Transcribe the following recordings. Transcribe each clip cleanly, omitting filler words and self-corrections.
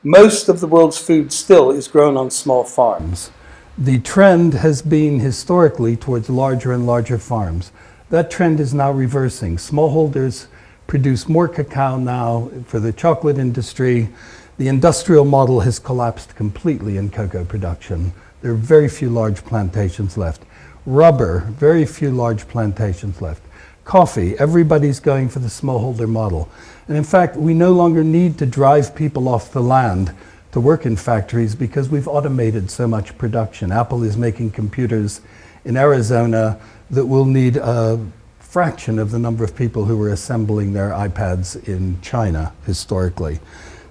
Most of the world's food still is grown on small farms. The trend has been historically towards larger and larger farms. That trend is now reversing. Smallholders produce more cacao now for the chocolate industry. The industrial model has collapsed completely in cocoa production. There are very few large plantations left. Rubber, very few large plantations left. Coffee, everybody's going for the smallholder model. And in fact, we no longer need to drive people off the land to work in factories because we've automated so much production. Apple is making computers in Arizona that will need a fraction of the number of people who were assembling their iPads in China historically.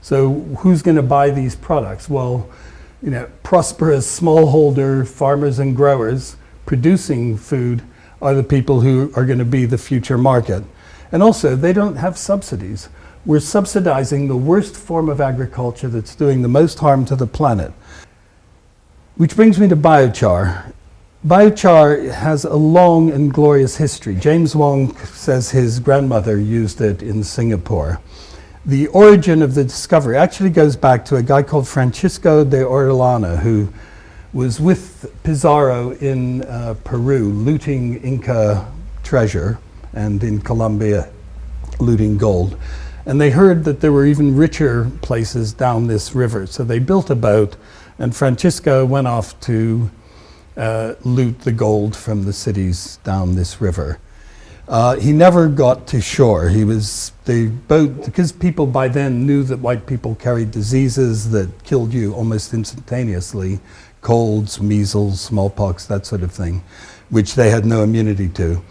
So who's going to buy these products? Well, prosperous smallholder farmers and growers producing food are the people who are going to be the future market. And also, they don't have subsidies. We're subsidizing the worst form of agriculture that's doing the most harm to the planet. Which brings me to biochar. Biochar has a long and glorious history. James Wong says his grandmother used it in Singapore. The origin of the discovery actually goes back to a guy called Francisco de Orellana, who was with Pizarro in Peru looting Inca treasure, and in Colombia looting gold. And they heard that there were even richer places down this river. So they built a boat, and Francisco went off to loot the gold from the cities down this river. He never got to shore. The boat, because people by then knew that white people carried diseases that killed you almost instantaneously, colds, measles, smallpox, that sort of thing, which they had no immunity to.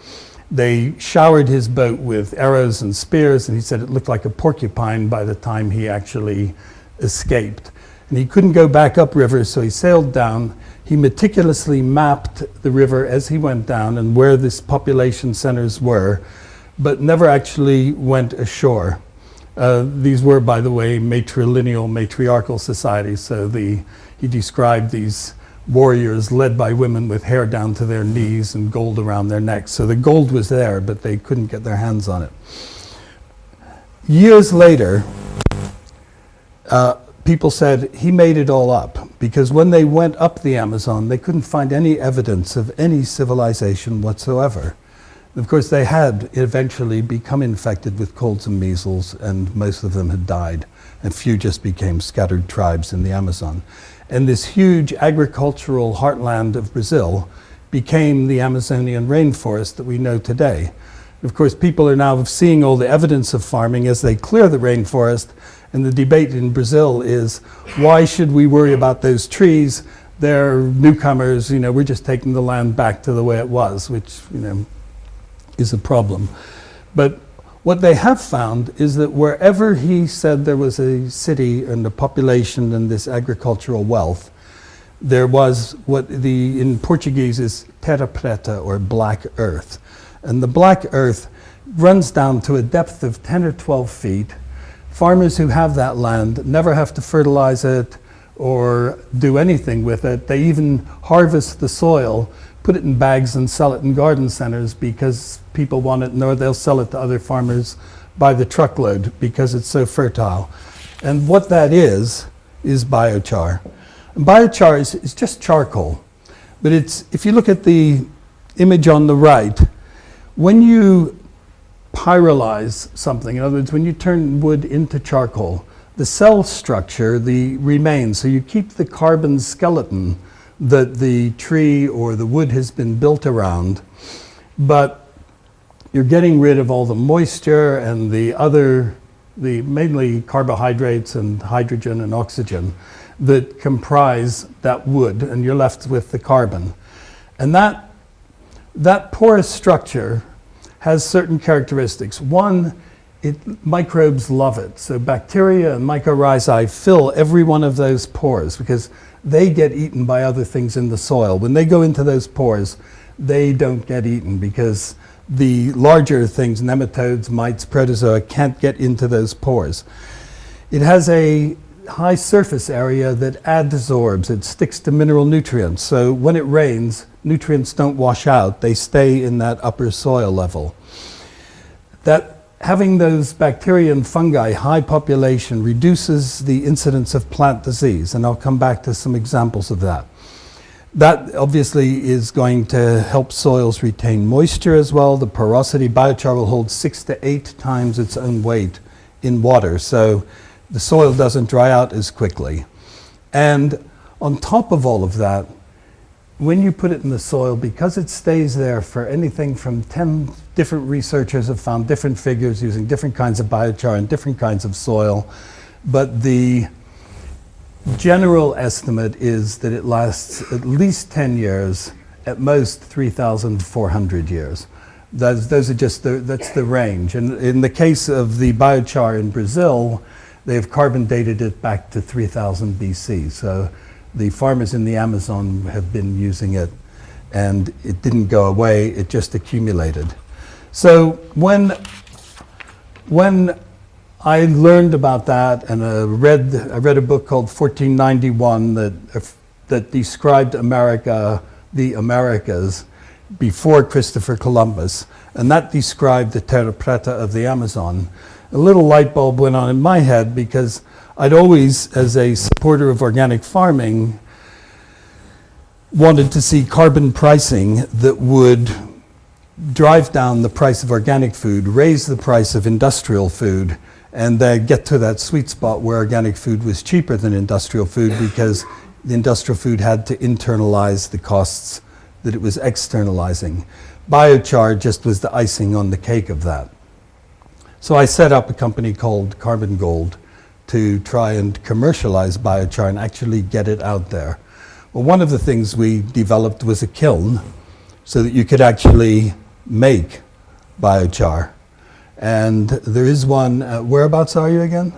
They showered his boat with arrows and spears, and he said it looked like a porcupine by the time he actually escaped. And he couldn't go back upriver, so he sailed down. He meticulously mapped the river as he went down and where these population centers were, but never actually went ashore. These were, by the way, matriarchal societies, so he described these warriors led by women with hair down to their knees and gold around their necks. So the gold was there, but they couldn't get their hands on it. Years later, people said he made it all up, because when they went up the Amazon, they couldn't find any evidence of any civilization whatsoever. Of course, they had eventually become infected with colds and measles, and most of them had died, and few just became scattered tribes in the Amazon. And this huge agricultural heartland of Brazil became the Amazonian rainforest that we know today. Of course, people are now seeing all the evidence of farming as they clear the rainforest, and the debate in Brazil is, why should we worry about those trees? They're newcomers, we're just taking the land back to the way it was, which, is a problem. But what they have found is that wherever he said there was a city and a population and this agricultural wealth, there was what in Portuguese is terra preta, or black earth. And the black earth runs down to a depth of 10 or 12 feet. Farmers who have that land never have to fertilize it or do anything with it. They even harvest the soil, put it in bags and sell it in garden centers because people want it, or they'll sell it to other farmers by the truckload because it's so fertile. And what that is biochar. And biochar is just charcoal. But if you look at the image on the right, when you pyrolyze something, in other words, when you turn wood into charcoal, the cell structure remains. So you keep the carbon skeleton that the tree or the wood has been built around, but you're getting rid of all the moisture and the mainly carbohydrates and hydrogen and oxygen that comprise that wood, and you're left with the carbon. And that porous structure has certain characteristics. One, microbes love it. So bacteria and mycorrhizae fill every one of those pores because they get eaten by other things in the soil. When they go into those pores, they don't get eaten because the larger things, nematodes, mites, protozoa, can't get into those pores. It has a high surface area that adsorbs. It sticks to mineral nutrients. So when it rains, nutrients don't wash out. They stay in that upper soil level. That having those bacteria and fungi, high population, reduces the incidence of plant disease, and I'll come back to some examples of that. That obviously is going to help soils retain moisture as well. The porosity, biochar will hold 6 to 8 times its own weight in water, so the soil doesn't dry out as quickly. And on top of all of that, when you put it in the soil, because it stays there for anything from 10 different researchers have found different figures using different kinds of biochar and different kinds of soil, but the general estimate is that it lasts at least 10 years, at most 3,400 years. Those are just that's the range. And in the case of the biochar in Brazil, they have carbon dated it back to 3000 BC. So the farmers in the Amazon have been using it, and it didn't go away, it just accumulated. So when I learned about that, and I read a book called 1491 that described America, the Americas, before Christopher Columbus, and that described the terra preta of the Amazon. A little light bulb went on in my head, because I'd always, as a supporter of organic farming, wanted to see carbon pricing that would drive down the price of organic food, raise the price of industrial food, and get to that sweet spot where organic food was cheaper than industrial food, because the industrial food had to internalize the costs that it was externalizing. Biochar just was the icing on the cake of that. So I set up a company called Carbon Gold to try and commercialize biochar and actually get it out there. Well, one of the things we developed was a kiln so that you could actually make biochar. And there is one, whereabouts are you again?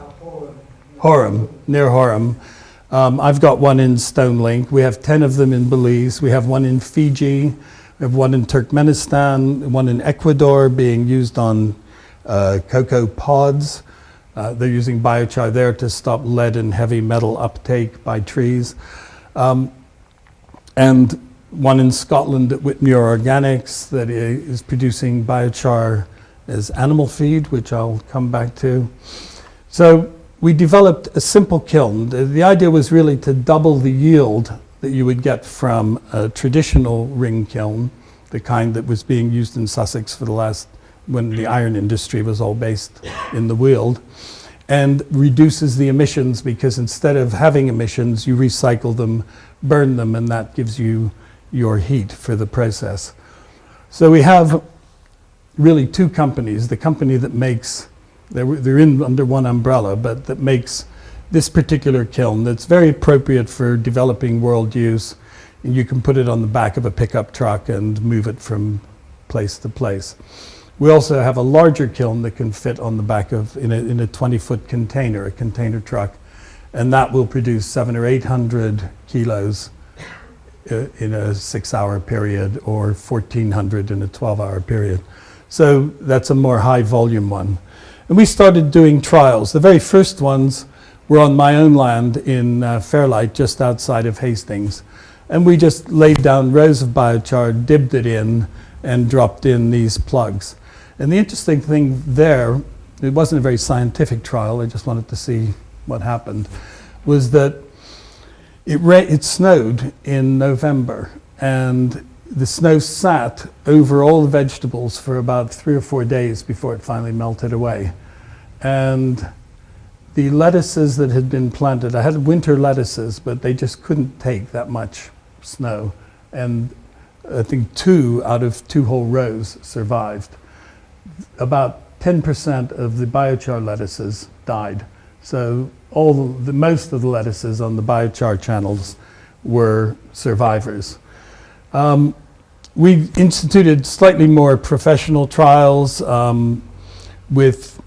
Horham, near Horham. I've got one in Stone Link. We have 10 of them in Belize. We have one in Fiji. We have one in Turkmenistan, one in Ecuador being used on cocoa pods. They're using biochar there to stop lead and heavy metal uptake by trees. And one in Scotland at Whitmuir Organics that is producing biochar as animal feed, which I'll come back to. So we developed a simple kiln. The idea was really to double the yield that you would get from a traditional ring kiln, the kind that was being used in Sussex for the last, when the iron industry was all based in the Weald, and reduces the emissions, because instead of having emissions, you recycle them, burn them, and that gives you your heat for the process. So we have really two companies. The company that makes, they're in under one umbrella, but that makes this particular kiln that's very appropriate for developing world use. And you can put it on the back of a pickup truck and move it from place to place. We also have a larger kiln that can fit on the back of, in a 20-foot container, a container truck, and that will produce 700 or 800 kilos in a 6-hour period, or 1,400 in a 12-hour period. So that's a more high volume one. And we started doing trials. The very first ones were on my own land in Fairlight, just outside of Hastings. And we just laid down rows of biochar, dibbed it in, and dropped in these plugs. And the interesting thing there, it wasn't a very scientific trial, I just wanted to see what happened, was that it snowed in November, and the snow sat over all the vegetables for about 3 or 4 days before it finally melted away. And the lettuces that had been planted, I had winter lettuces, but they just couldn't take that much snow. And I think 2 out of 2 whole rows survived. About 10% of the biochar lettuces died. So most of the lettuces on the biochar channels were survivors. We instituted slightly more professional trials with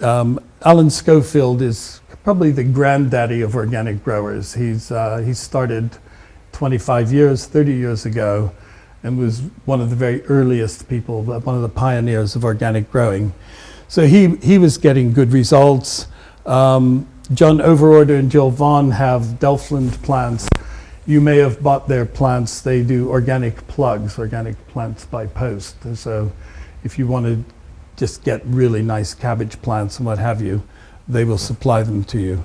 Alan Schofield is probably the granddaddy of organic growers. He started 25 years, 30 years ago, and was one of the very earliest people, one of the pioneers of organic growing. So he was getting good results. John Overorder and Jill Vaughn have Delftland plants. You may have bought their plants. They do organic plugs, organic plants by post. So if you want to just get really nice cabbage plants and what have you, they will supply them to you.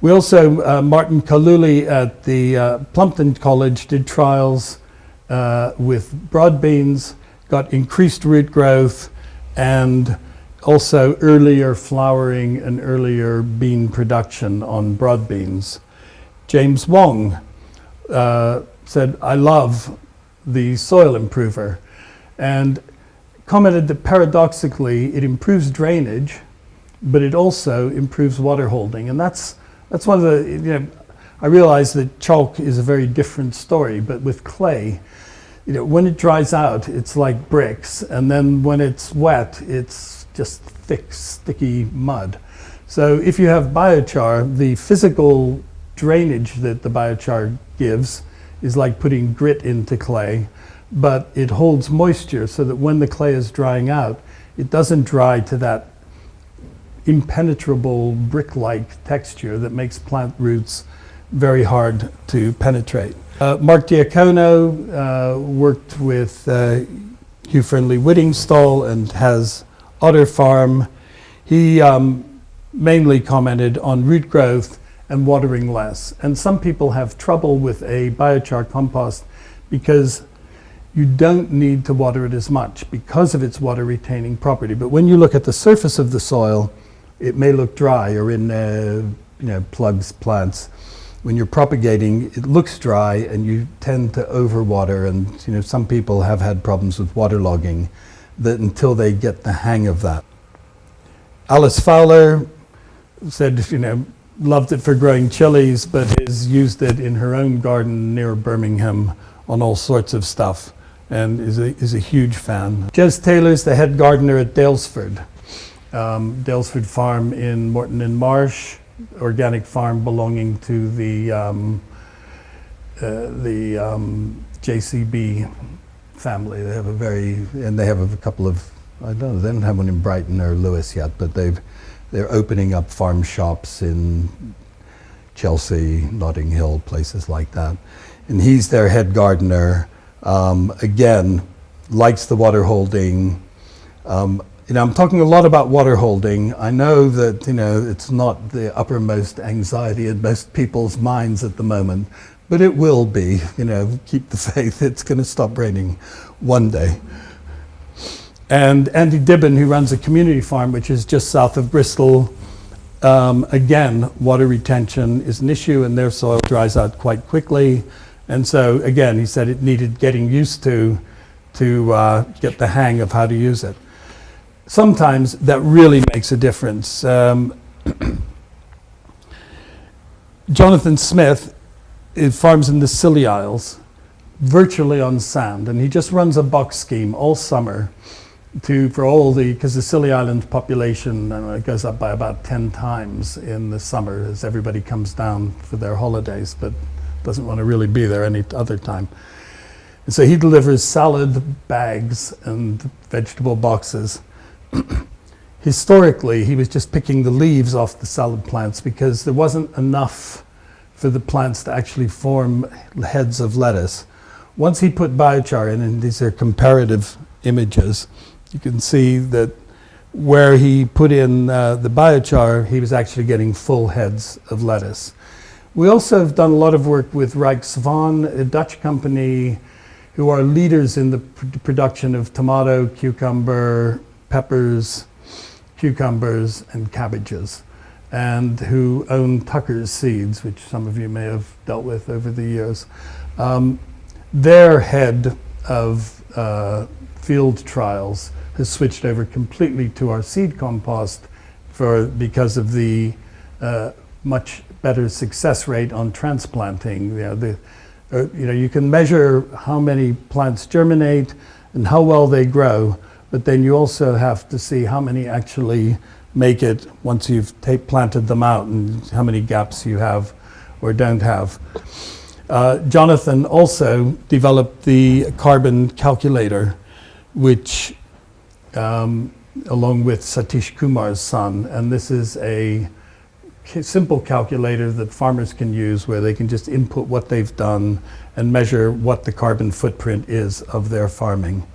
We also, Martin Kaluli at the Plumpton College did trials with broad beans, got increased root growth and also earlier flowering and earlier bean production on broad beans. James Wong said, I love the soil improver, and commented that paradoxically it improves drainage, but it also improves water holding. And that's one of the, I realize that chalk is a very different story, but with clay, when it dries out, it's like bricks, and then when it's wet, it's just thick, sticky mud. So if you have biochar, the physical drainage that the biochar gives is like putting grit into clay, but it holds moisture so that when the clay is drying out, it doesn't dry to that impenetrable brick-like texture that makes plant roots very hard to penetrate. Mark Diacono worked with Hugh Fernley Whittingstall and has Otter Farm. He mainly commented on root growth and watering less. And some people have trouble with a biochar compost because you don't need to water it as much because of its water retaining property. But when you look at the surface of the soil, it may look dry, or in plugs, plants. When you're propagating, it looks dry and you tend to overwater, and some people have had problems with waterlogging that until they get the hang of that. Alice Fowler said, loved it for growing chilies, but has used it in her own garden near Birmingham on all sorts of stuff, and is a huge fan. Jez Taylor's the head gardener at Dalesford. Dalesford Farm in Morton and Marsh, organic farm belonging to the JCB family. They have they have a couple of, I don't know, they don't have one in Brighton or Lewis yet, but they're opening up farm shops in Chelsea, Notting Hill, places like that. And he's their head gardener. Again, likes the water holding. I'm talking a lot about water holding. I know that it's not the uppermost anxiety in most people's minds at the moment, but it will be. Keep the faith. It's going to stop raining one day. And Andy Dibben, who runs a community farm, which is just south of Bristol, again, water retention is an issue, and their soil dries out quite quickly. And so, again, he said it needed getting used to get the hang of how to use it. Sometimes that really makes a difference. Jonathan Smith farms in the Scilly Isles, virtually on sand, and he just runs a box scheme all summer because the Scilly Island population it goes up by about 10 times in the summer as everybody comes down for their holidays, but doesn't want to really be there any other time. And so he delivers salad bags and vegetable boxes. Historically, he was just picking the leaves off the salad plants because there wasn't enough for the plants to actually form heads of lettuce. Once he put biochar in, and these are comparative images, you can see that where he put in the biochar, he was actually getting full heads of lettuce. We also have done a lot of work with Rijkswaan, a Dutch company who are leaders in the production of tomato, cucumber, peppers, cucumbers, and cabbages, and who own Tucker's Seeds, which some of you may have dealt with over the years. Their head of field trials has switched over completely to our seed compost because of the much better success rate on transplanting. You can measure how many plants germinate and how well they grow, but then you also have to see how many actually make it once you've planted them out and how many gaps you have or don't have. Jonathan also developed the carbon calculator, which along with Satish Kumar's son, and this is a simple calculator that farmers can use where they can just input what they've done and measure what the carbon footprint is of their farming.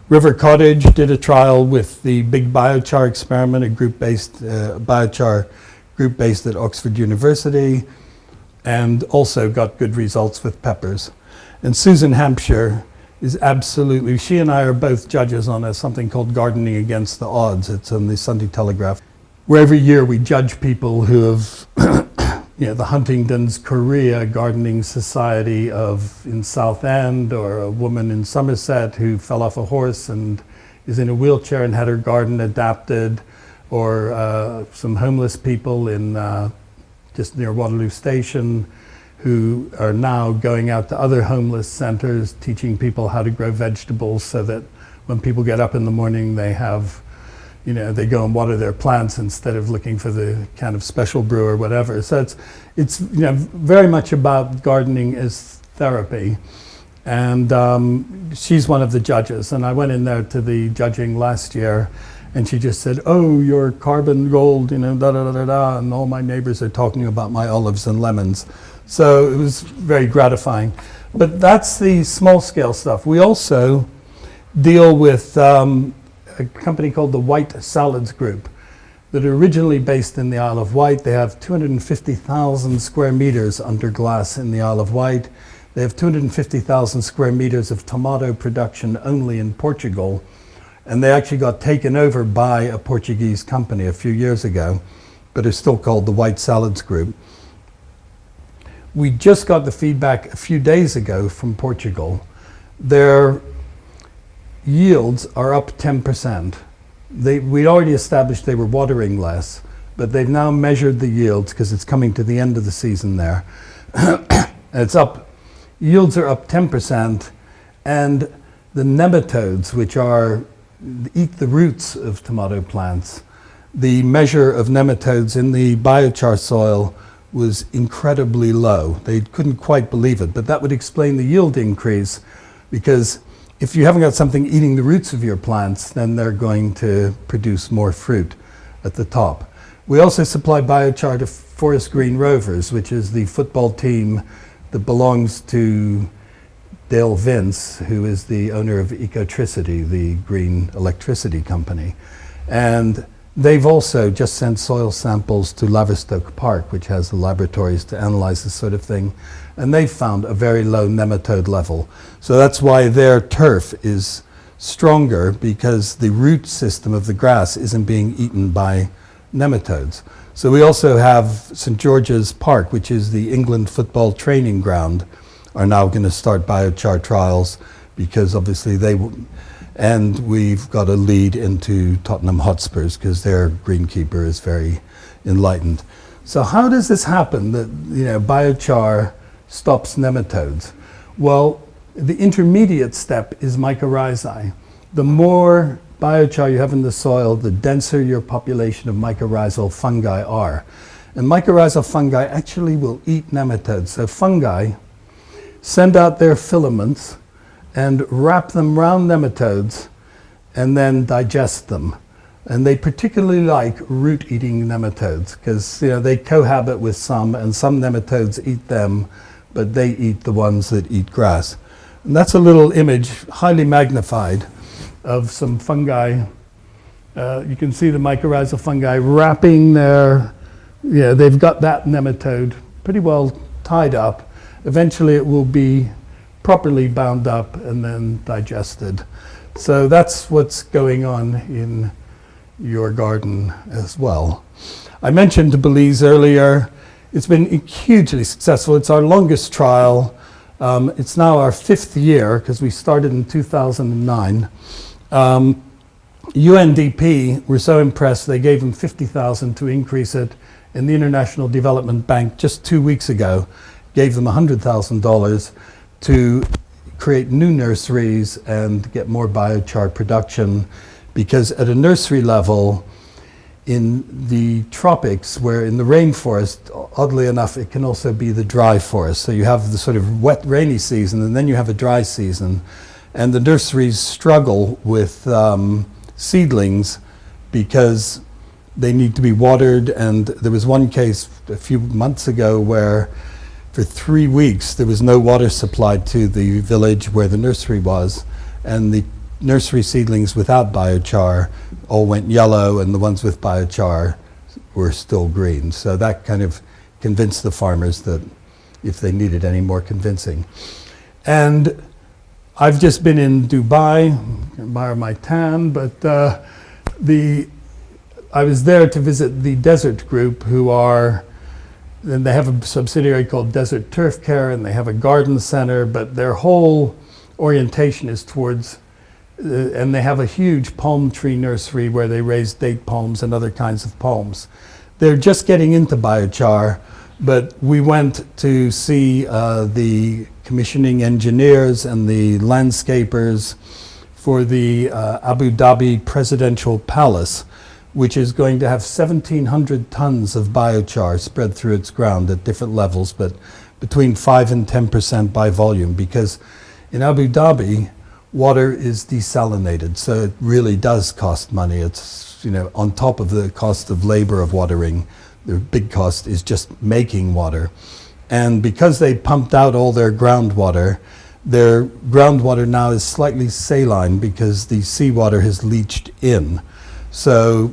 River Cottage did a trial with the big biochar experiment, a group-based biochar group based at Oxford University, and also got good results with peppers. And Susan Hampshire is absolutely, she and I are both judges on something called Gardening Against the Odds. It's on the Sunday Telegraph, where every year we judge people who have, the Huntingdon's Korea Gardening Society in Southend, or a woman in Somerset who fell off a horse and is in a wheelchair and had her garden adapted, or some homeless people in just near Waterloo Station who are now going out to other homeless centers, teaching people how to grow vegetables so that when people get up in the morning, they have, they go and water their plants instead of looking for the kind of special brew or whatever. So it's very much about gardening as therapy. And she's one of the judges. And I went in there to the judging last year, and she just said, "Oh, your carbon gold, da da da da da," and all my neighbors are talking about my olives and lemons. So it was very gratifying. But that's the small scale stuff. We also deal with a company called the White Salads Group that are originally based in the Isle of Wight. They have 250,000 square meters under glass in the Isle of Wight. They have 250,000 square meters of tomato production only in Portugal. And they actually got taken over by a Portuguese company a few years ago, but are still called the White Salads Group. We just got the feedback a few days ago from Portugal. Their yields are up 10%. We'd already established they were watering less, but they've now measured the yields because it's coming to the end of the season there. It's up, yields are up 10%, and the nematodes, which eat the roots of tomato plants, the measure of nematodes in the biochar soil was incredibly low. They couldn't quite believe it, but that would explain the yield increase, because if you haven't got something eating the roots of your plants, then they're going to produce more fruit at the top. We also supply biochar to Forest Green Rovers, which is the football team that belongs to Dale Vince, who is the owner of Ecotricity, the green electricity company. And they've also just sent soil samples to Laverstoke Park, which has the laboratories to analyze this sort of thing. And they've found a very low nematode level. So that's why their turf is stronger, because the root system of the grass isn't being eaten by nematodes. So we also have St. George's Park, which is the England football training ground, are now going to start biochar trials, because obviously and we've got a lead into Tottenham Hotspurs because their greenkeeper is very enlightened. So how does this happen that biochar stops nematodes? Well, the intermediate step is mycorrhizae. The more biochar you have in the soil, the denser your population of mycorrhizal fungi are. And mycorrhizal fungi actually will eat nematodes. So fungi send out their filaments and wrap them around nematodes and then digest them. And they particularly like root-eating nematodes because they cohabit with some, and some nematodes eat them, but they eat the ones that eat grass. And that's a little image, highly magnified, of some fungi. You can see the mycorrhizal fungi wrapping they've got that nematode pretty well tied up. Eventually it will be properly bound up and then digested. So that's what's going on in your garden as well. I mentioned Belize earlier. It's been hugely successful. It's our longest trial. It's now our 5th year because we started in 2009. UNDP were so impressed they gave them $50,000 to increase it, and the International Development Bank just 2 weeks ago gave them $100,000 to create new nurseries and get more biochar production, because at a nursery level in the tropics, where in the rainforest, oddly enough, it can also be the dry forest. So you have the sort of wet, rainy season, and then you have a dry season. And the nurseries struggle with seedlings because they need to be watered. And there was one case a few months ago where for 3 weeks there was no water supplied to the village where the nursery was, and the nursery seedlings without biochar all went yellow, and the ones with biochar were still green. So that kind of convinced the farmers that if they needed any more convincing. And I've just been in Dubai, I can borrow my tan, but I was there to visit the Desert Group, who are, and they have a subsidiary called Desert Turf Care, and they have a garden center, but their whole orientation is towards, and they have a huge palm tree nursery where they raise date palms and other kinds of palms. They're just getting into biochar, but we went to see the commissioning engineers and the landscapers for the Abu Dhabi Presidential Palace, which is going to have 1,700 tons of biochar spread through its ground at different levels, but between 5 and 10% by volume, because in Abu Dhabi, water is desalinated, so it really does cost money. It's, you know, on top of the cost of labor of watering, the big cost is just making water. And because they pumped out all their groundwater now is slightly saline because the seawater has leached in. So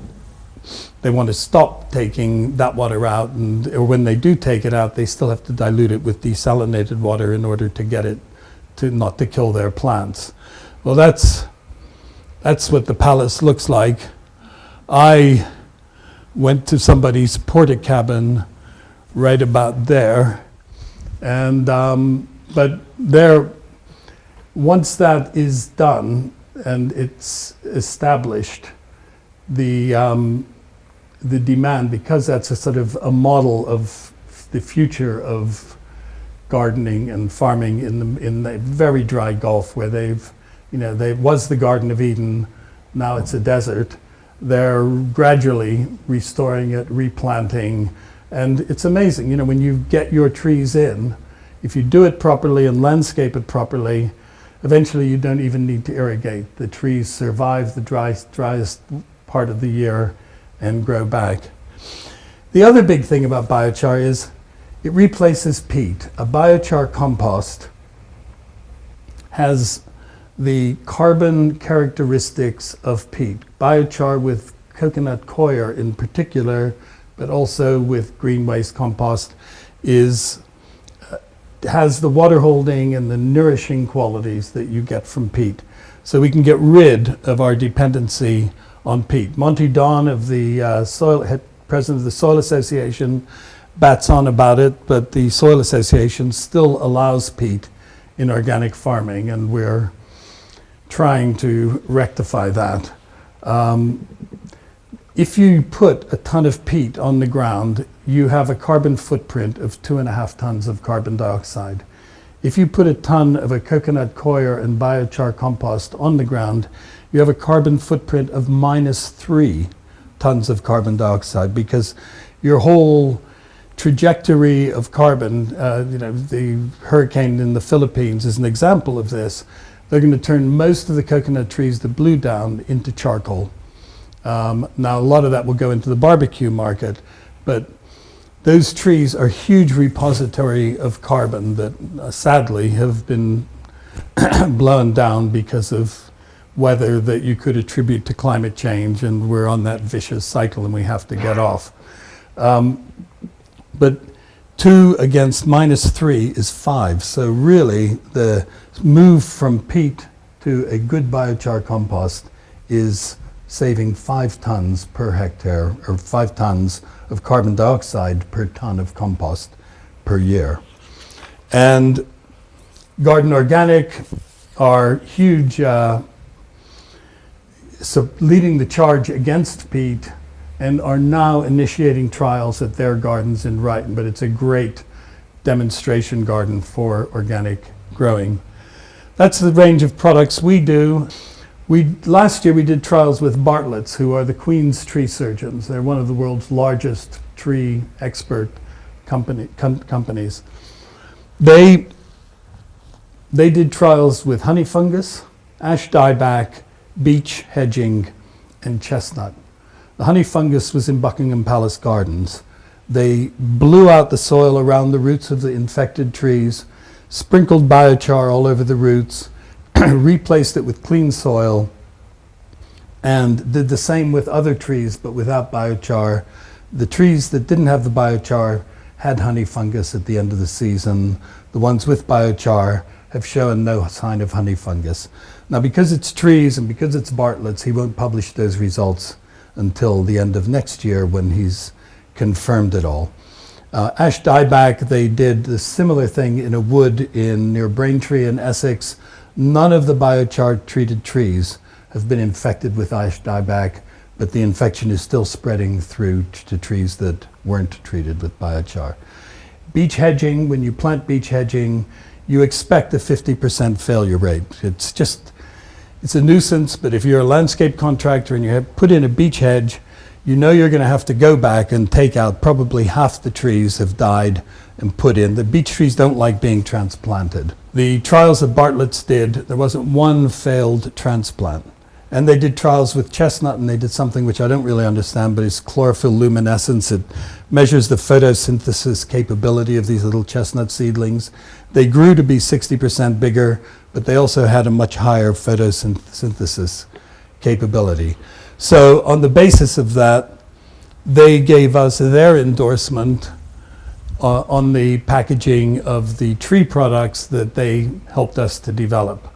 they want to stop taking that water out, or when they do take it out, they still have to dilute it with desalinated water in order to get it to not to kill their plants. Well, that's what the palace looks like. I went to somebody's porta cabin right about there, and but there, once that is done and it's established, the demand, because that's a sort of a model of the future of gardening and farming in the very dry Gulf, where they was the Garden of Eden, now it's a desert. They're gradually restoring it, replanting, and it's amazing. You know, when you get your trees in, if you do it properly and landscape it properly, eventually you don't even need to irrigate. The trees survive the driest part of the year and grow back. The other big thing about biochar is it replaces peat. A biochar compost has the carbon characteristics of peat. Biochar with coconut coir in particular, but also with green waste compost, has the water holding and the nourishing qualities that you get from peat. So we can get rid of our dependency on peat. Monty Don, of the president of the Soil Association, bats on about it, but the Soil Association still allows peat in organic farming, and we're trying to rectify that. If you put a ton of peat on the ground, you have a carbon footprint of 2.5 tons of carbon dioxide. If you put a ton of a coconut coir and biochar compost on the ground, you have a carbon footprint of -3 tons of carbon dioxide, because your whole trajectory of carbon, the hurricane in the Philippines is an example of this. They're going to turn most of the coconut trees that blew down into charcoal. Now, a lot of that will go into the barbecue market, but those trees are huge repository of carbon that sadly have been blown down because of weather that you could attribute to climate change, and we're on that vicious cycle and we have to get off. But 2 against -3 is 5. So really the move from peat to a good biochar compost is saving 5 tons per hectare, or 5 tons of carbon dioxide per ton of compost per year. And Garden Organic are huge, so leading the charge against peat, and are now initiating trials at their gardens in Brighton. But it's a great demonstration garden for organic growing. That's the range of products we do. Last year we did trials with Bartlett's, who are the Queen's tree surgeons. They're one of the world's largest tree expert companies. They did trials with honey fungus, ash dieback, beech hedging, and chestnut. The honey fungus was in Buckingham Palace Gardens. They blew out the soil around the roots of the infected trees, sprinkled biochar all over the roots, replaced it with clean soil, and did the same with other trees, but without biochar. The trees that didn't have the biochar had honey fungus at the end of the season. The ones with biochar have shown no sign of honey fungus. Now, because it's trees and because it's Bartlett's, he won't publish those results until the end of next year when he's confirmed it all. Ash dieback, they did a similar thing in a wood near Braintree in Essex. None of the biochar treated trees have been infected with ash dieback, but the infection is still spreading through to trees that weren't treated with biochar. Beech hedging, when you plant beech hedging, you expect a 50% failure rate. It's a nuisance, but if you're a landscape contractor and you have put in a beech hedge, you know you're going to have to go back and take out probably half the trees have died and put in. The beech trees don't like being transplanted. The trials that Bartlett's did, there wasn't one failed transplant. And they did trials with chestnut, and they did something which I don't really understand, but it's chlorophyll luminescence. It measures the photosynthesis capability of these little chestnut seedlings. They grew to be 60% bigger, but they also had a much higher photosynthesis capability. So on the basis of that, they gave us their endorsement on the packaging of the tree products that they helped us to develop.